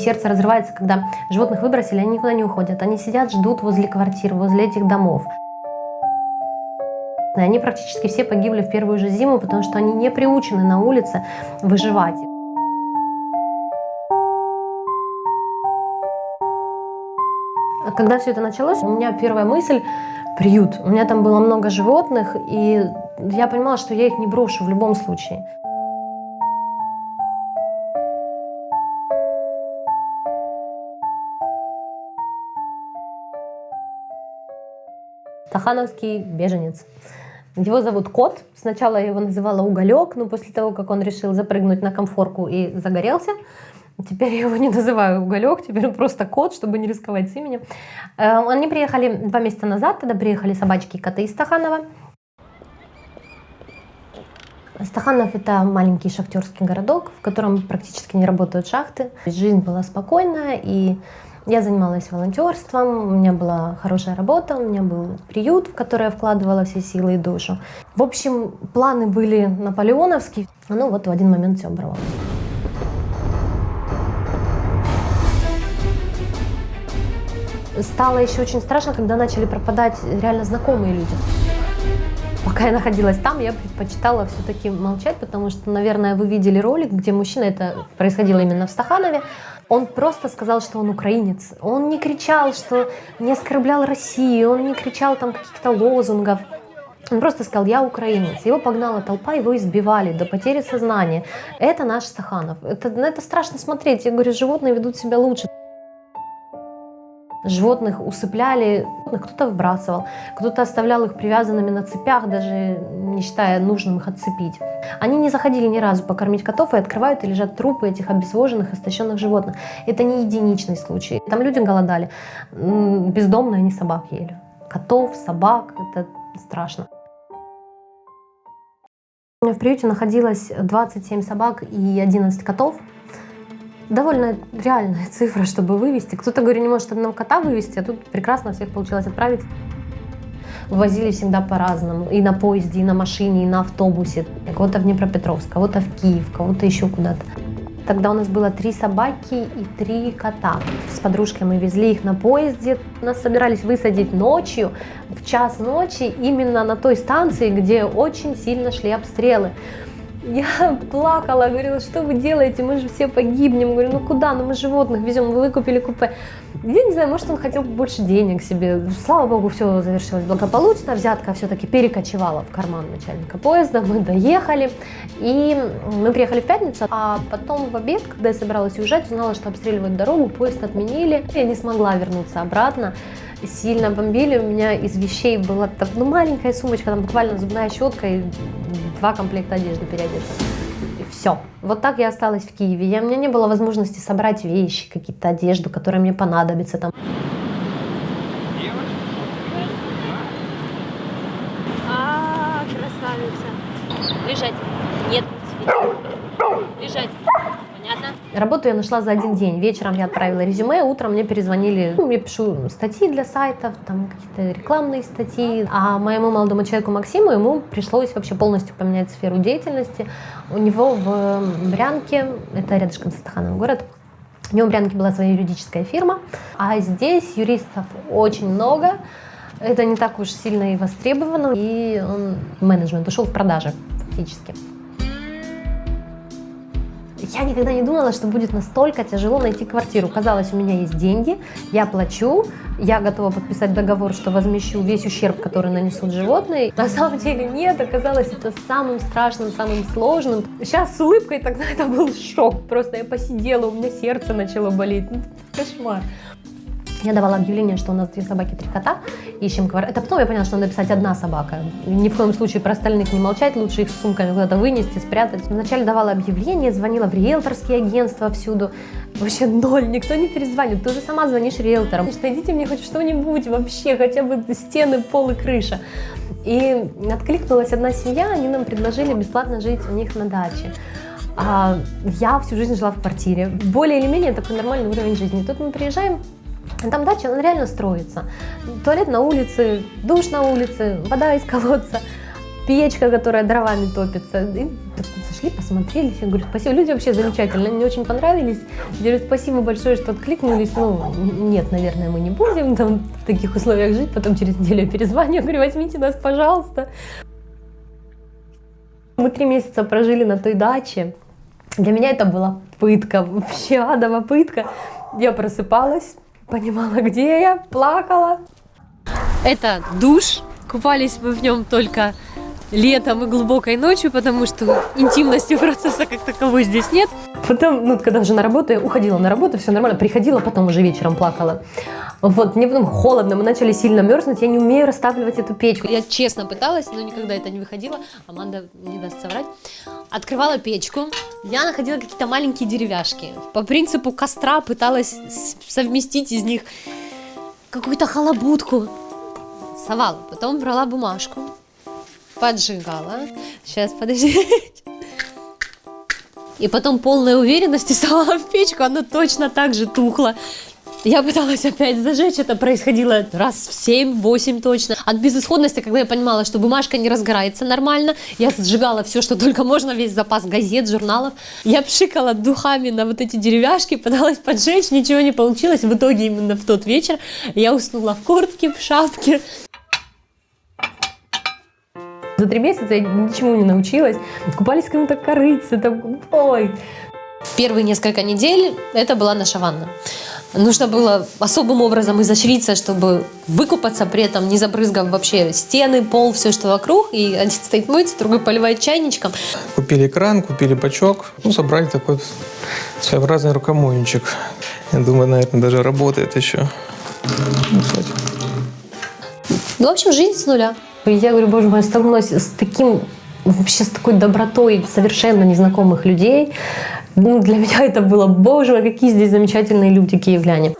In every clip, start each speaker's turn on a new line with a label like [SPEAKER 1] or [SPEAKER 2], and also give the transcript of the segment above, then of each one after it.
[SPEAKER 1] сердце разрывается, когда животных выбросили, они никуда не уходят. Они сидят, ждут возле квартир, возле этих домов. И они практически все погибли в первую же зиму, потому что они не приучены на улице выживать. Когда все это началось, у меня первая мысль – приют. У меня там было много животных, и я понимала, что я их не брошу в любом случае. Стахановский беженец. Его зовут Кот. Сначала я его называла Уголек, но после того, как он решил запрыгнуть на комфорку и загорелся, теперь я его не называю Уголек, теперь он просто Кот, чтобы не рисковать с именем. Они приехали 2 месяца назад, тогда приехали собачки и коты из Стаханова. Стаханов – это маленький шахтерский городок, в котором практически не работают шахты. Жизнь была спокойная, и я занималась волонтерством, у меня была хорошая работа, у меня был приют, в который я вкладывала все силы и душу. В общем, планы были наполеоновские, но вот в один момент все оборвалось. Стало еще очень страшно, когда начали пропадать реально знакомые люди. Пока я находилась там, я предпочитала все-таки молчать, потому что, наверное, вы видели ролик, где мужчина, это происходило именно в Стаханове, он просто сказал, что он украинец. Он не кричал, что не оскорблял Россию, он не кричал там каких-то лозунгов. Он просто сказал: я украинец. Его погнала толпа, его избивали до потери сознания. Это наш Стаханов. Это страшно смотреть. Я говорю, животные ведут себя лучше. Животных усыпляли, кто-то выбрасывал, кто-то оставлял их привязанными на цепях, даже не считая нужным их отцепить. Они не заходили ни разу покормить котов и открывают, и лежат трупы этих обезвоженных, истощенных животных. Это не единичный случай. Там люди голодали, бездомные они собак ели. Котов, собак, это страшно. У меня в приюте находилось 27 собак и 11 котов. Довольно реальная цифра, чтобы вывести. Кто-то, говорю, не может одного кота вывести, а тут прекрасно всех получилось отправить. Возили всегда по-разному. И на поезде, и на машине, и на автобусе. Кого-то в Днепропетровск, кого-то в Киев, кого-то еще куда-то. Тогда у нас было 3 собаки и 3 кота. С подружкой мы везли их на поезде. Нас собирались высадить ночью, в час ночи, именно на той станции, где очень сильно шли обстрелы. Я плакала, говорила, что вы делаете, мы же все погибнем. Говорю, ну куда, ну мы животных везем, вы выкупили купе. Я не знаю, может он хотел больше денег себе. Слава богу, все завершилось благополучно. Взятка все-таки перекочевала в карман начальника поезда. Мы доехали, и мы приехали в пятницу. А потом в обед, когда я собиралась уезжать, узнала, что обстреливают дорогу, поезд отменили. Я не смогла вернуться обратно. Сильно бомбили. У меня из вещей была маленькая сумочка, там буквально зубная щетка и 2 комплекта одежды переодеться. И все. Вот так я осталась в Киеве. У меня не было возможности собрать вещи, какие-то одежду, которая мне понадобится. Там.
[SPEAKER 2] Красавица. Лежать. Нет. Лежать. Понятно?
[SPEAKER 1] Работу я нашла за 1 день. Вечером я отправила резюме, утром мне перезвонили. Я пишу статьи для сайтов, там какие-то рекламные статьи. А моему молодому человеку Максиму, ему пришлось вообще полностью поменять сферу деятельности. У него в Брянке, это рядышком со Стахановым город, у него в Брянке была своя юридическая фирма, а здесь юристов очень много. Это не так уж сильно и востребовано, и он менеджмент ушел в продажи фактически. Я никогда не думала, что будет настолько тяжело найти квартиру. Казалось, у меня есть деньги, я плачу, я готова подписать договор, что возмещу весь ущерб, который нанесут животные. На самом деле нет, оказалось это самым страшным, самым сложным. Сейчас с улыбкой, тогда это был шок. Просто я посидела, у меня сердце начало болеть. Кошмар. Я давала объявление, что у нас 2 собаки, 3 кота, ищем квартиру. Это потом я поняла, что надо писать 1 собака. Ни в коем случае про остальных не молчать, лучше их с сумками куда-то вынести, спрятать. Вначале давала объявление, звонила в риэлторские агентства всюду. Вообще 0, никто не перезвонит. Ты уже сама звонишь риэлторам. Найдите мне хоть что-нибудь вообще, хотя бы стены, пол и крыша. И откликнулась одна семья, они нам предложили бесплатно жить у них на даче. А я всю жизнь жила в квартире. Более или менее такой нормальный уровень жизни. Тут мы приезжаем, там дача, она реально строится. Туалет на улице, душ на улице, вода из колодца. печка, которая дровами топится. И зашли, посмотрели, я говорю, спасибо. Люди вообще замечательные, мне очень понравились. Я говорю, спасибо большое, что откликнулись. Ну, нет, наверное, мы не будем там в таких условиях жить. Потом через неделю я перезвоню, говорю, возьмите нас, пожалуйста. Мы 3 месяца прожили на той даче. Для меня это была пытка, вообще адова пытка. Я просыпалась, понимала, где я, плакала. Это душ. Купались мы в нем только летом и глубокой ночью, потому что интимности процесса как таковой здесь нет. Потом, ну, когда уже на работу, я уходила на работу, все нормально, приходила, потом уже вечером плакала. Вот, мне потом холодно, мы начали сильно мерзнуть, я не умею растапливать эту печку. Я честно пыталась, но никогда это не выходило, Аманда не даст соврать. Открывала печку, я находила какие-то маленькие деревяшки. По принципу костра пыталась совместить из них какую-то халабудку. Совала, потом брала бумажку, поджигала. Сейчас, подожди. И потом полной уверенности совала в печку, оно точно так же тухло. Я пыталась опять зажечь, это происходило раз в 7-8 точно. От безысходности, когда я понимала, что бумажка не разгорается нормально, я сжигала все, что только можно, весь запас газет, журналов. Я пшикала духами на вот эти деревяшки, пыталась поджечь, ничего не получилось. В итоге именно в тот вечер я уснула в куртке, в шапке. За 3 месяца я ничему не научилась. Купались в каком-то корыце, там, ой. Первые несколько недель это была наша ванна. Нужно было особым образом изощриться, чтобы выкупаться, при этом не забрызгав вообще стены, пол, все, что вокруг. И один стоит мыться, другой поливает чайничком.
[SPEAKER 3] Купили кран, купили бачок, ну, собрали такой своеобразный рукомойничек. Я думаю, наверное, даже работает еще. Ну, кстати.
[SPEAKER 1] Ну, в общем, жизнь с нуля. Я говорю, боже мой, я столкнулась с таким, вообще с такой добротой совершенно незнакомых людей. Ну, для меня это было, боже мой, какие здесь замечательные люди, киевляне.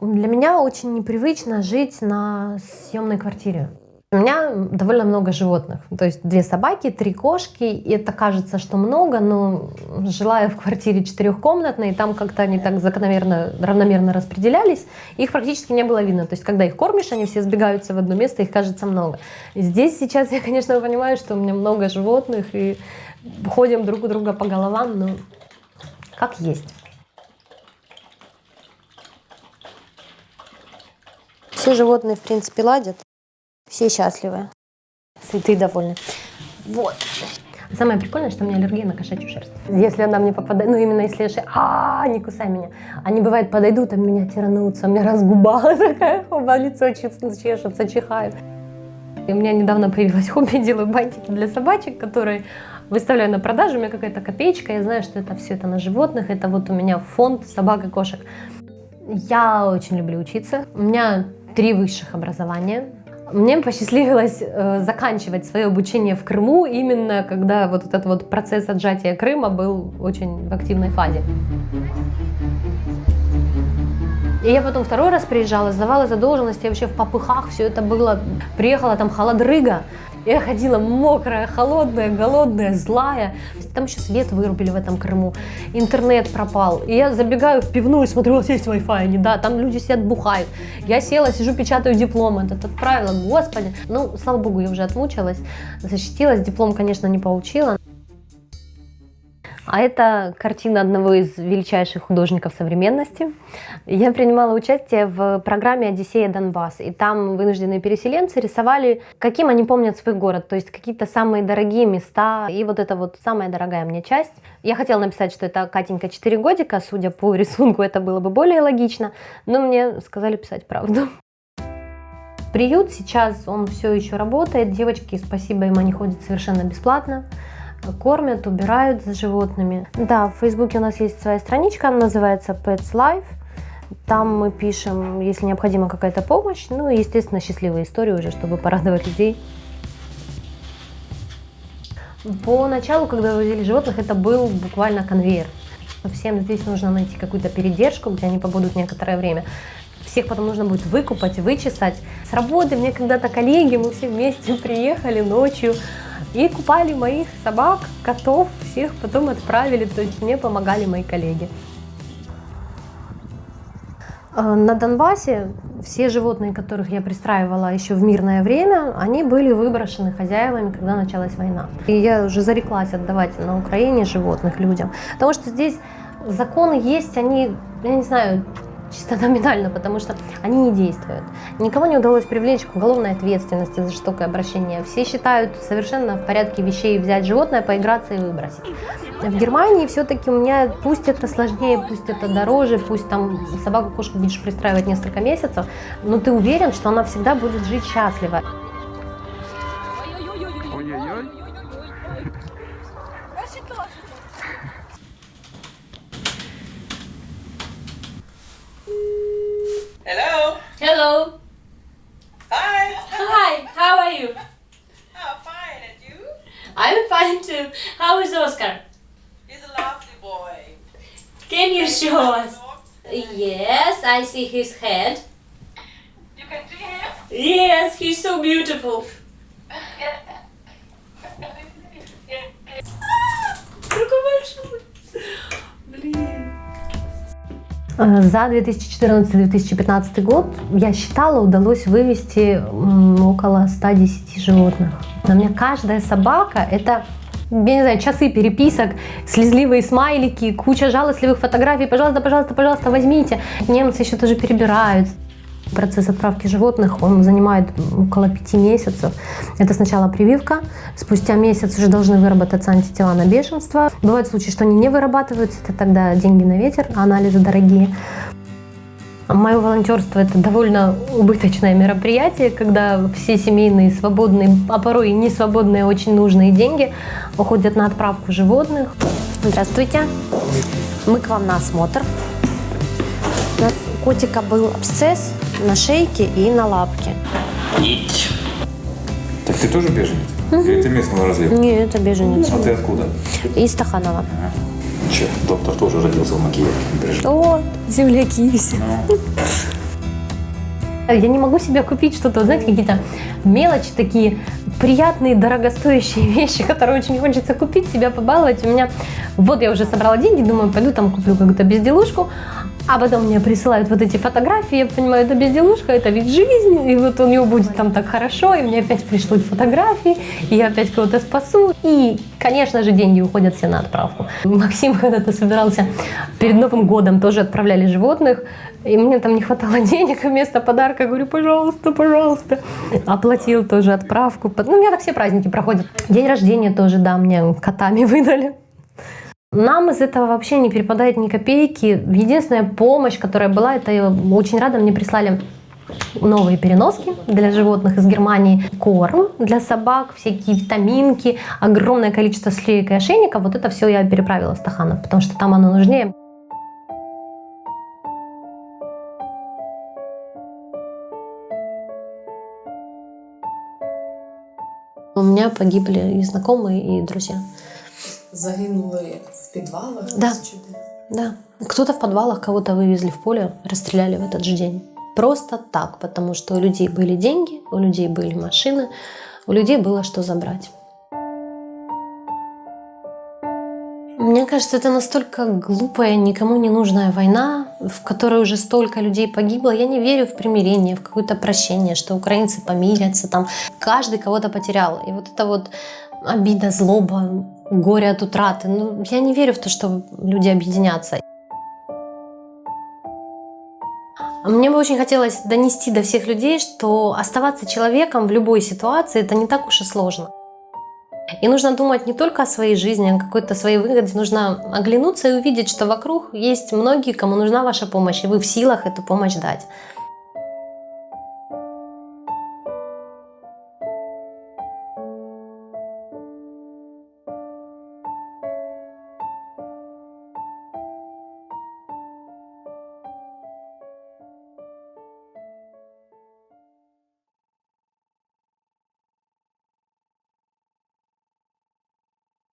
[SPEAKER 1] Для меня очень непривычно жить на съемной квартире. У меня довольно много животных, то есть 2 собаки, 3 кошки, и это кажется, что много, но жила я в квартире 4-комнатной, там как-то они так закономерно, равномерно распределялись, их практически не было видно, то есть когда их кормишь, они все сбегаются в одно место, их кажется много. И здесь сейчас я, конечно, понимаю, что у меня много животных, и ходим друг у друга по головам, но как есть. Все животные, в принципе, ладят. Все счастливы, сыты и довольны. Вот. Самое прикольное, что у меня аллергия на кошачью шерсть. Если она мне попадает, ну именно если я не кусай меня. Они, бывает, подойдут, а меня тиранутся, у меня разгуба такая, лицо чешется, чихаю. И у меня недавно появилось хобби, делаю бантики для собачек, которые выставляю на продажу, у меня какая-то копеечка, я знаю, что это все это на животных, это вот у меня фонд собак и кошек. Я очень люблю учиться, у меня 3 высших образования. Мне посчастливилось заканчивать свое обучение в Крыму именно когда вот этот вот процесс отжатия Крыма был очень в активной фазе. И я потом 2-й раз приезжала, сдавала задолженности, вообще в попыхах все это было. Приехала, там холодрыга, я ходила мокрая, холодная, голодная, злая. Там еще свет вырубили в этом Крыму, интернет пропал. И я забегаю в пивную, смотрю, у вас есть Wi-Fi? Не, да, там люди сидят, бухают. Я села, сижу, печатаю диплом этот, отправила, господи. Ну, слава богу, я уже отмучилась, защитилась, диплом, конечно, не получила. А это картина одного из величайших художников современности. Я принимала участие в программе «Одиссея Донбасс», и там вынужденные переселенцы рисовали, каким они помнят свой город, то есть какие-то самые дорогие места, и вот это вот самая дорогая мне часть. Я хотела написать, что это Катенька 4 годика, судя по рисунку, это было бы более логично, но мне сказали писать правду. Приют сейчас, он все еще работает, девочки, спасибо им, они ходят совершенно бесплатно. Кормят, убирают за животными. Да, в Фейсбуке у нас есть своя страничка, она называется Pets Life. Там мы пишем, если необходима какая-то помощь, ну и, естественно, счастливые истории уже, чтобы порадовать людей. Поначалу, когда вывозили животных, это был буквально конвейер. Всем здесь нужно найти какую-то передержку, где они побудут некоторое время. Всех потом нужно будет выкупать, вычесать. С работы мне когда-то коллеги, мы все вместе приехали ночью и купали моих собак, котов, всех потом отправили, то есть мне помогали мои коллеги. На Донбассе все животные, которых я пристраивала еще в мирное время, они были выброшены хозяевами, когда началась война. И я уже зареклась отдавать на Украине животных людям. Потому что здесь законы есть, они, я не знаю, чисто номинально, потому что они не действуют. Никого не удалось привлечь к уголовной ответственности за жестокое обращение. Все считают совершенно в порядке вещей взять животное, поиграться и выбросить. В Германии все-таки у меня, пусть это сложнее, пусть это дороже, пусть там собаку-кошку будешь пристраивать несколько месяцев, но ты уверен, что она всегда будет жить счастливо.
[SPEAKER 4] Hello.
[SPEAKER 2] Hello.
[SPEAKER 4] Hi.
[SPEAKER 2] Hi, how are you?
[SPEAKER 4] Oh, fine. And you?
[SPEAKER 2] I'm fine too. How is Oscar?
[SPEAKER 4] He's a lovely boy.
[SPEAKER 2] Can you show us? Yes, I see his head.
[SPEAKER 4] You can see him?
[SPEAKER 2] Yes, he's so beautiful. Какой большой. Блин.
[SPEAKER 1] За 2014-2015 год, я считала, удалось вывести около 110 животных. У меня каждая собака – это, я не знаю, часы переписок, слезливые смайлики, куча жалостливых фотографий. Пожалуйста, пожалуйста, пожалуйста, возьмите. Немцы еще тоже перебирают. Процесс отправки животных, он занимает около 5 месяцев. Это сначала прививка, спустя месяц уже должны выработаться антитела на бешенство. Бывают случаи, что они не вырабатываются, это тогда деньги на ветер, анализы дорогие. Мое волонтерство – это довольно убыточное мероприятие, когда все семейные, свободные, а порой и не свободные, очень нужные деньги уходят на отправку животных. Здравствуйте. Мы к вам на осмотр. У нас у котика был абсцесс на шейке и на лапке.
[SPEAKER 5] Так ты тоже беженец? Или ты местного разлива?
[SPEAKER 1] Нет, это беженец.
[SPEAKER 5] А ты откуда?
[SPEAKER 1] Из Стаханова.
[SPEAKER 5] Че, доктор тоже родился в Макиеве.
[SPEAKER 1] О, земляки все. Я не могу себе купить что-то, знаете, какие-то мелочи такие, приятные, дорогостоящие вещи, которые очень хочется купить, себя побаловать. У меня, вот я уже собрала деньги, думаю, пойду там куплю какую-то безделушку, а потом мне присылают вот эти фотографии, я понимаю, это безделушка, это ведь жизнь, и вот у него будет там так хорошо, и мне опять пришлют фотографии, и я опять кого-то спасу, и, конечно же, деньги уходят все на отправку. Максим когда-то собирался, перед Новым годом тоже отправляли животных, и мне там не хватало денег, вместо подарка говорю, пожалуйста, пожалуйста. Оплатил тоже отправку. Ну, у меня так все праздники проходят. День рождения тоже, да, мне котами выдали. Нам из этого вообще не перепадает ни копейки. Единственная помощь, которая была, это очень рада, мне прислали новые переноски для животных из Германии, корм для собак, всякие витаминки, огромное количество склеек и ошейников. Вот это все я переправила в Стаханов, потому что там оно нужнее. У меня погибли и знакомые, и друзья.
[SPEAKER 6] Загинули в підвалах?
[SPEAKER 1] Да. Да. Кто-то в подвалах, кого-то вывезли в поле, расстреляли в этот же день. Просто так, потому что у людей были деньги, у людей были машины, у людей было что забрать. Мне кажется, это настолько глупая, никому не нужная война, в которой уже столько людей погибло. Я не верю в примирение, в какое-то прощение, что украинцы помирятся, там каждый кого-то потерял. И вот это вот обида, злоба, горе от утраты. Ну, я не верю в то, что люди объединятся. Мне бы очень хотелось донести до всех людей, что оставаться человеком в любой ситуации – это не так уж и сложно. И нужно думать не только о своей жизни, о какой-то своей выгоде. Нужно оглянуться и увидеть, что вокруг есть многие, кому нужна ваша помощь, и вы в силах эту помощь дать.